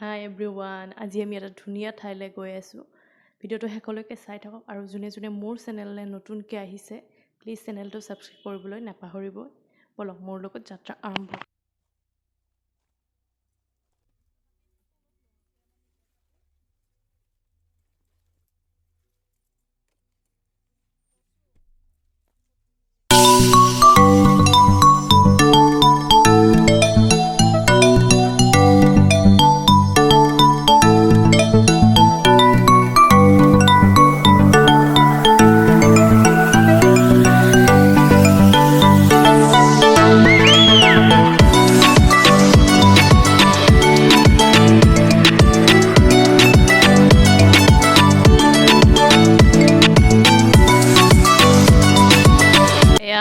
Hi everyone, আজি আমি এটা ধুনীয়া ঠাইলে গৈ আছো। ভিডিওটো হেকলৈকে চাই থাকক আৰু যোনে যোনে মোৰ চেনেললে নতুনকৈ আহিছে প্লিজ চেনেলটো সাবস্ক্ৰাইব কৰিবলৈ নাপাহৰিব। বলক মোৰ লগত যাত্ৰা আৰম্ভ।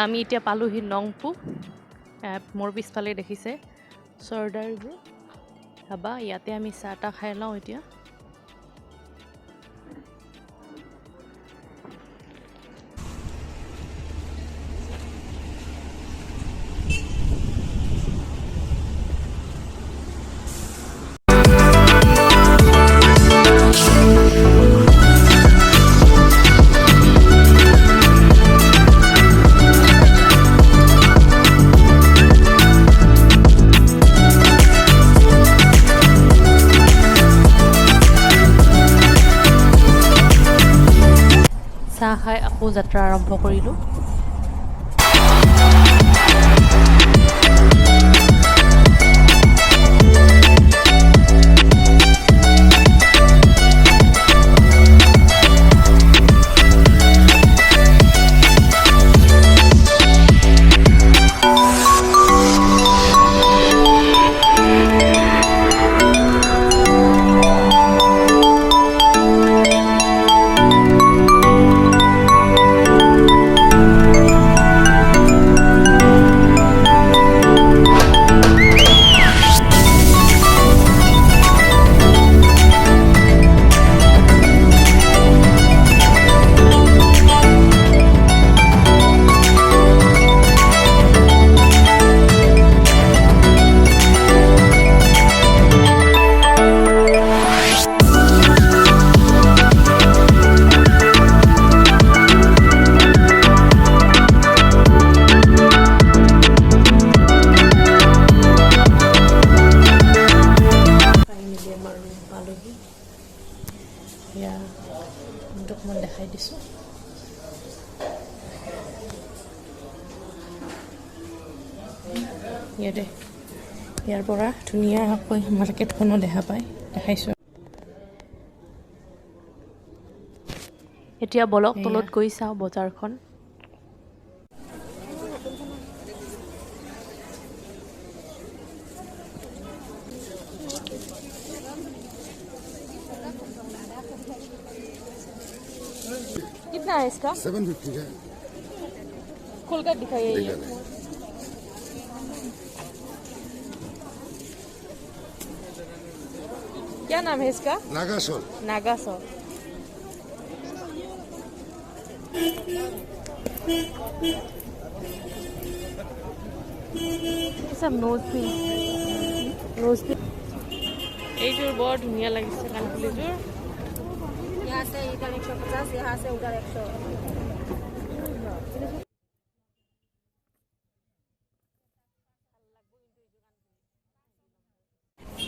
আমি এতিয়া পালোহি নংপু মোৰ পিছফালে দেখিছে চৰ্দাৰ যে হাবা ইয়াতে আমি চাহটা খাই লওঁ এতিয়া। চাহ খাই আকৌ যাত্ৰা আৰম্ভ কৰিলোঁ। অকমান দেখাই দিছোঁ। ইয়াৰ পৰা ধুনীয়াকৈ মাৰ্কেটখনো দেখা পায়, দেখাইছোঁ। এতিয়া বলক তলত গৈ চাওঁ বজাৰখন। कितना है इसका? 750 का। खोल कर दिखाइए ये। क्या नाम है इसका? नागासोल। नागासोल। सब नोज पिन। Nose pin. এইটোৰ বৰ ধুনীয়া লাগিছে কাণফুলিযোৰ। यहाँ से इधर 150, यहाँ से उधर 100।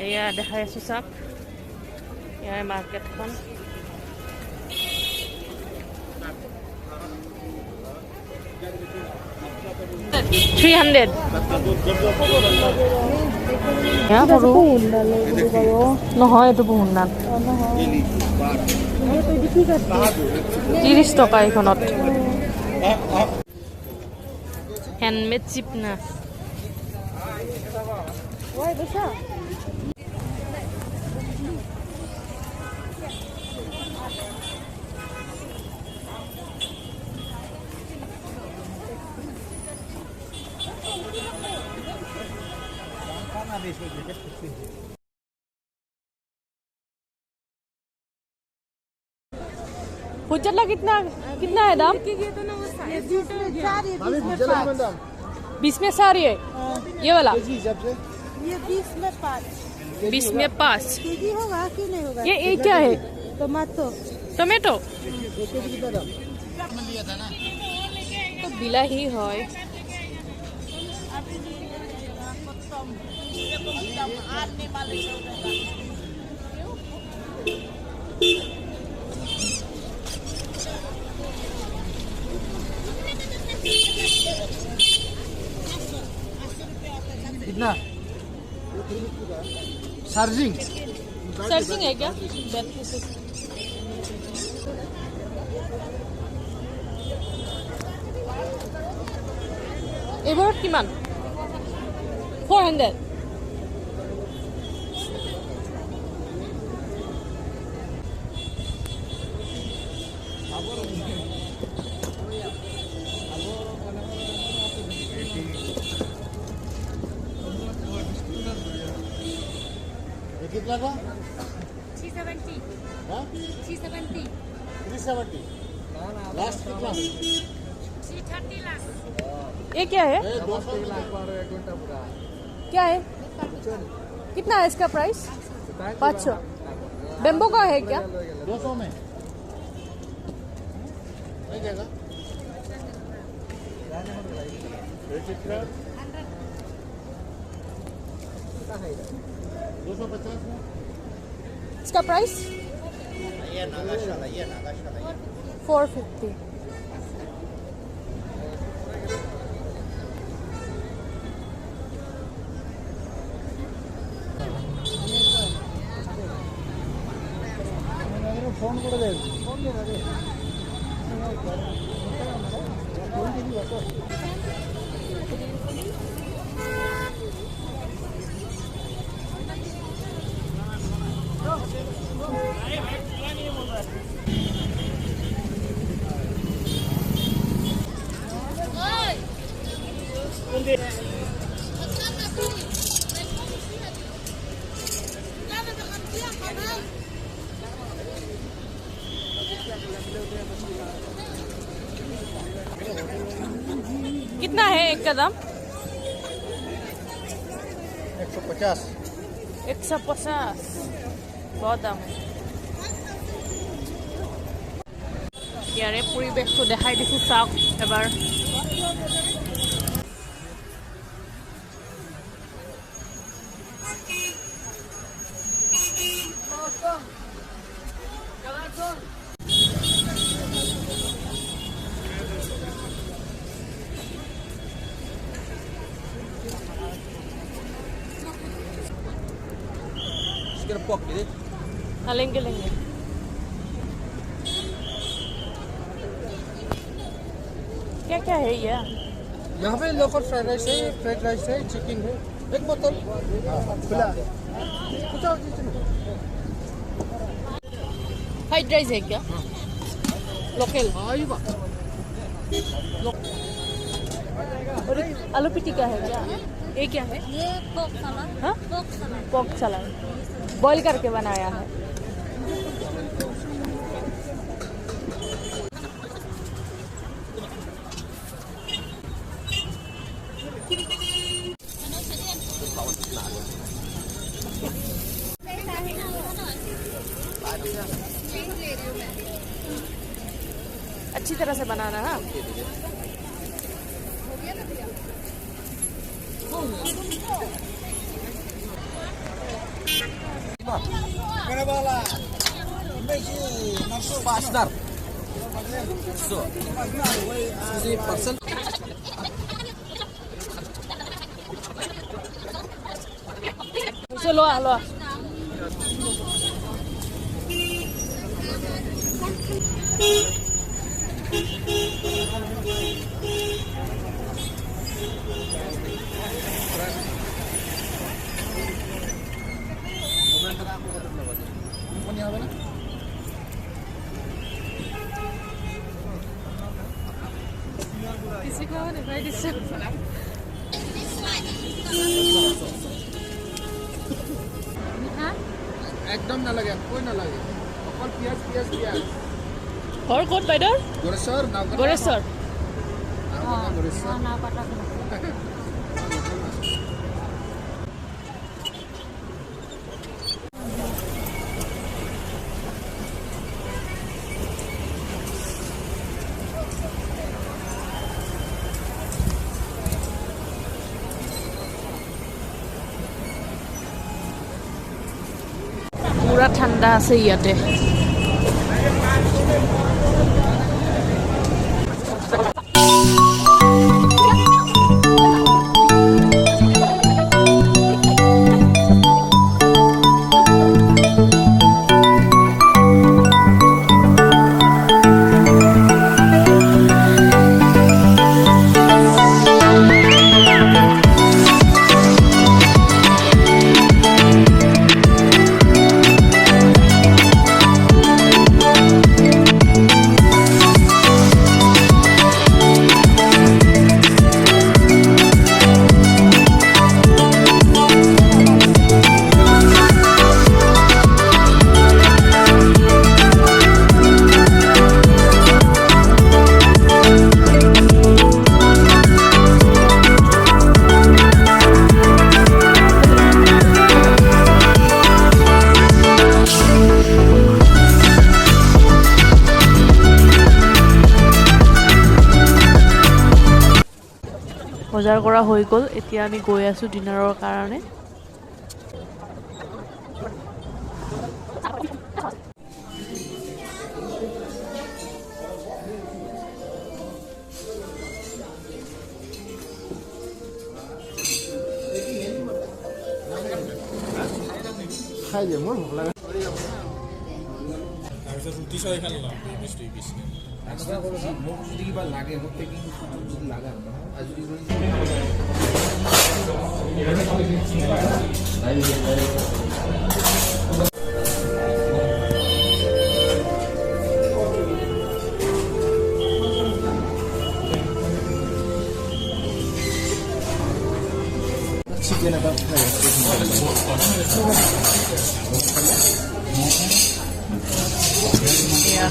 এয়া দেখাই আছোঁ চাওক, ইয়াৰ মাৰ্কেটখন। $300 নহয়, এইটো বহুত দাম। 30 টকা এইখনত। হেণ্ডমেড চিপ না फूडचल्ला कितना कितना है दाम? 20 में सारी है ये वाला। ये 20 में 5। 20 में 5 केजी होगा कि नहीं होगा? ये क्या है? टमाटो टमेटो एक केजी की तरह तो बिलाही হয় कितना चार्जिंग सर्चिंग है क्या बैटरी से এবাৰত কিমান 400 कितना का 370 हाँ 370 370 लास्ट कितना 330 लाख ये क्या है 200 क्या है कितना है इसका प्राइस 500 बेम्बो का है क्या 200 में नहीं देगा कितना 250 में इसका प्राइस ये नागाशाला 450 फोन कर दे फोन दे रे कितना है एक का दाम 150 150 बहुत দাম ইয়াৰে পৰিৱেশটো দেখাই দিছো চাওক এবাৰ लेंगे लेंगे क्या क्या है ये यहाँ पे लोकल फ्राइड राइस है चिकन है एक बोतल खुला फ्राइड राइस है क्या लोकल और आलू पिटिका है क्या ये क्या है ये पोर्क सलाद हाँ पोर्क सलाद बॉईल करके बनाया है अच्छी तरह से बनाना है चलो लो किसी को दिखाई दिसे एकदम ना लगे कोई ना लगे और प्याज और कौन বাইদেউ गोरेश्वर गोरेश्वर गोरेश्वर ना पता পুৰা ঠাণ্ডা আছে ইয়াতে বজাৰ কৰা হৈ গ'ল এতিয়া আমি গৈ আছো ডিনাৰৰ কাৰণে খাই যে মোৰ ভোক লাগে তাৰপিছত ৰুটি চাই খাল ন মোক যদি কিবা লাগে মোক পেকিং যদি লাগা আজি চিকেন এটা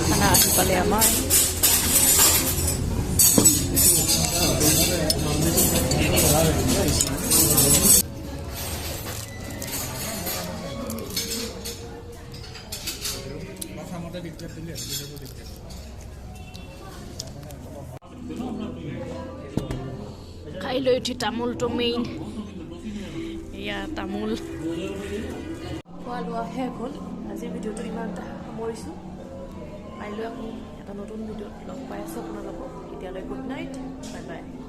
খানা আহি পালে আমাৰ খাই লৈ উঠি তামোলটো মেইন এয়া তামোল খোৱা লোৱা শেষ হ'ল আজিৰ ভিডিঅ'টো ইমানটা সামৰিছোঁ কাইলৈ আকৌ এটা নতুন ভিডিঅ'ত লগ পাই আছোঁ আপোনালোকক এতিয়ালৈ গুড নাইট বাই বাই